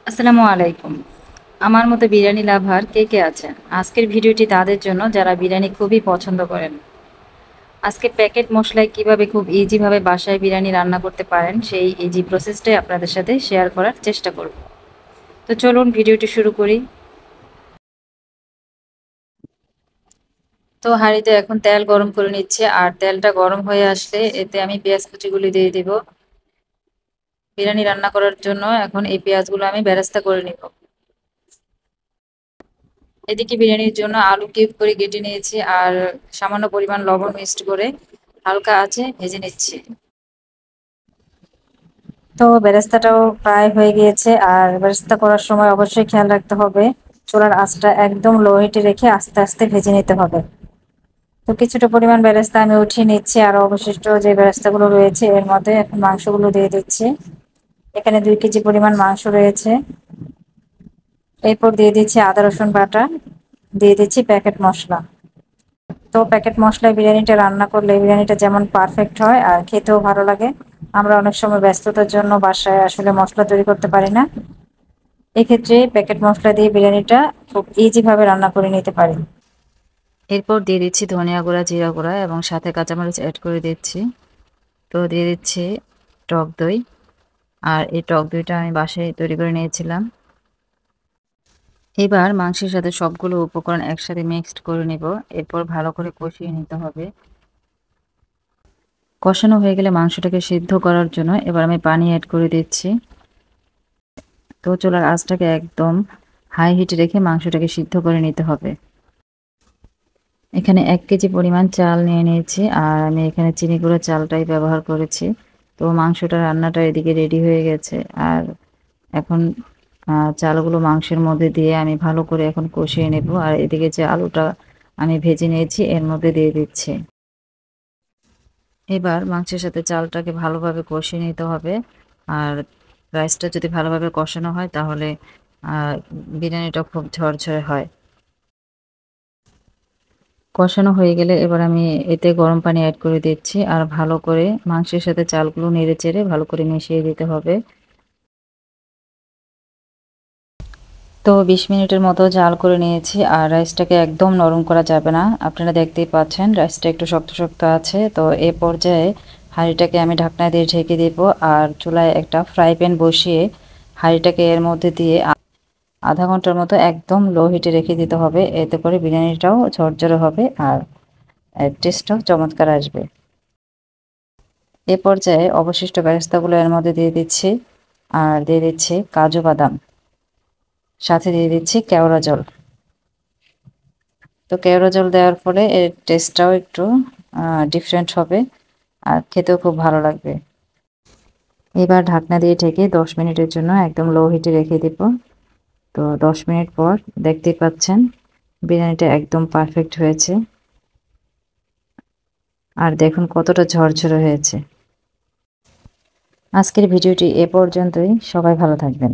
আসসালামু আলাইকুম। আমার মতো বিরিয়ানি লাভার কে কে আছেন? আজকের ভিডিওটি তাদের জন্য যারা বিরিয়ানি খুবই পছন্দ করেন। আজকে প্যাকেট মশলায় কিভাবে খুব ইজি ভাবে বাসায় বিরিয়ানি রান্না করতে পারেন সেই ইজি প্রসেসটাই আপনাদের সাথে শেয়ার করার চেষ্টা করব। তো চলুন ভিডিওটি শুরু করি। তো হাঁড়িতে এখন তেল গরম করে নিচ্ছে, আর তেলটা গরম হয়ে আসলে এতে আমি পেঁয়াজ কুচিগুলি দিয়ে দিব। বিরিয়ানি রান্না করার জন্য এখন এই পেঁয়াজগুলো আমি বেরেস্তা করে নিব। এদিকে বিরিয়ানির জন্য আলু কিউব করে কেটে নিয়েছি, আর সামান্য পরিমাণ লবণ মিক্সড করে হালকা আঁচে ভেজে নিচ্ছি। তো বেরেস্তাটাও প্রায় হয়ে গিয়েছে, আর বেরেস্তা করার সময় অবশ্যই খেয়াল রাখতে হবে চুলার আঁচটা একদম লো হিটে রেখে আস্তে আস্তে ভেজে নিতে হবে। তো কিছুটা পরিমাণ বেরেস্তা আমি উঠিয়ে নিচ্ছি, আর অবশিষ্ট যে বেরেস্তাগুলো রয়েছে এর মধ্যে এখন মাংসগুলো দিয়ে দিচ্ছি। এখানে 2 কেজি পরিমাণ মাংস রয়েছে। এরপর দিয়ে দিচ্ছি আদা রসুন বাটা, দিয়ে দিচ্ছি প্যাকেট মশলা। তো প্যাকেট মশলায় বিরিয়ানিটা রান্না করলে বিরিয়ানিটা যেমন পারফেক্ট হয় আর খেতেও ভালো লাগে। আমরা অনেক সময় ব্যস্ততার জন্য বাসায় আসলে মশলা তৈরি করতে পারি না, এক্ষেত্রে প্যাকেট মশলা দিয়ে বিরিয়ানিটা খুব ইজি ভাবে রান্না করে নিতে পারি। এরপর দিয়ে দিচ্ছি ধনিয়া গুঁড়া, জিরা গুঁড়া এবং সাথে কাঁচামরিচ অ্যাড করে দিচ্ছি। তো দিয়ে দিচ্ছি টক দই, আর এই টক দইটা আমি বাসায় তৈরি করে নিয়েছিলাম। এবার মাংসের সাথে সবগুলো উপকরণ একসাথে মিক্সড করে নিব। এরপর ভালো করে কষিয়ে নিতে হবে। কষানো হয়ে গেলে মাংসটাকে সিদ্ধ করার জন্য এবার আমি পানি অ্যাড করে দিচ্ছি। তো চুলার আঁচটাকে একদম হাই হিটে রেখে মাংসটাকে সিদ্ধ করে নিতে হবে। এখানে 1 কেজি পরিমাণ চাল নিয়ে নিয়েছি, আর আমি এখানে চিনি গুঁড়ো চালটাই ব্যবহার করেছি। তো মাংসটা রান্নাটা এদিকে রেডি হয়ে গেছে, আর এখন চালগুলো মাংসের মধ্যে দিয়ে আমি ভালো করে এখন কষিয়ে নেব। আর এদিকে যে আলুটা আমি ভেজে নিয়েছি এর মধ্যে দিয়ে দিচ্ছি। এবার মাংসের সাথে চালটাকে ভালোভাবে কষিয়ে নিতে হবে। আর রাইসটা যদি ভালোভাবে কষানো হয় তাহলে বিরিয়ানিটা খুব ঝরঝরে হয়। কষানো হয়ে গেলে এবার আমি এতে গরম পানি অ্যাড করে দিচ্ছি, আর ভালো করে মাংসের সাথে চালগুলো নেড়ে চেড়ে ভালো করে মিশিয়ে দিতে হবে। তো 20 মিনিটের মতো জাল করে নিয়েছি, আর রাইসটাকে একদম নরম করা যাবে না। আপনারা দেখতেই পাচ্ছেন রাইসটা একটু শক্ত শক্ত আছে। তো এ পর্যায়ে হাঁড়িটাকে আমি ঢাকনা দিয়ে ঢেকে দেব, আর চুলায় একটা ফ্রাই প্যান বসিয়ে হাঁড়িটাকে এর মধ্যে দিয়ে আধা ঘন্টার মতো একদম লো হিটে রেখে দিতে হবে। এতে করে বিরিয়ানিটাও ঝরঝরে হবে আর টেস্টটাও চমৎকার আসবে। এ পর্যায়ে অবশিষ্ট বেরেস্তাগুলো এর মধ্যে দিয়ে দিচ্ছি, আর দিয়ে দিচ্ছি কাজু বাদাম, সাথে দিয়ে দিচ্ছি কেওড়া জল। তো কেওড়া জল দেওয়ার ফলে এর টেস্টটাও একটু ডিফারেন্ট হবে, আর খেতেও খুব ভালো লাগবে। এবার ঢাকনা দিয়ে ঢেকে 10 মিনিটের জন্য একদম লো হিটে রেখে দেব। তো 10 মিনিট পর দেখতেই পাচ্ছেন বিরিয়ানিটা একদম পারফেক্ট হয়েছে, আর দেখুন কতটা ঝরঝরে হয়েছে। আজকের ভিডিওটি এ পর্যন্তই। সবাই ভালো থাকবেন।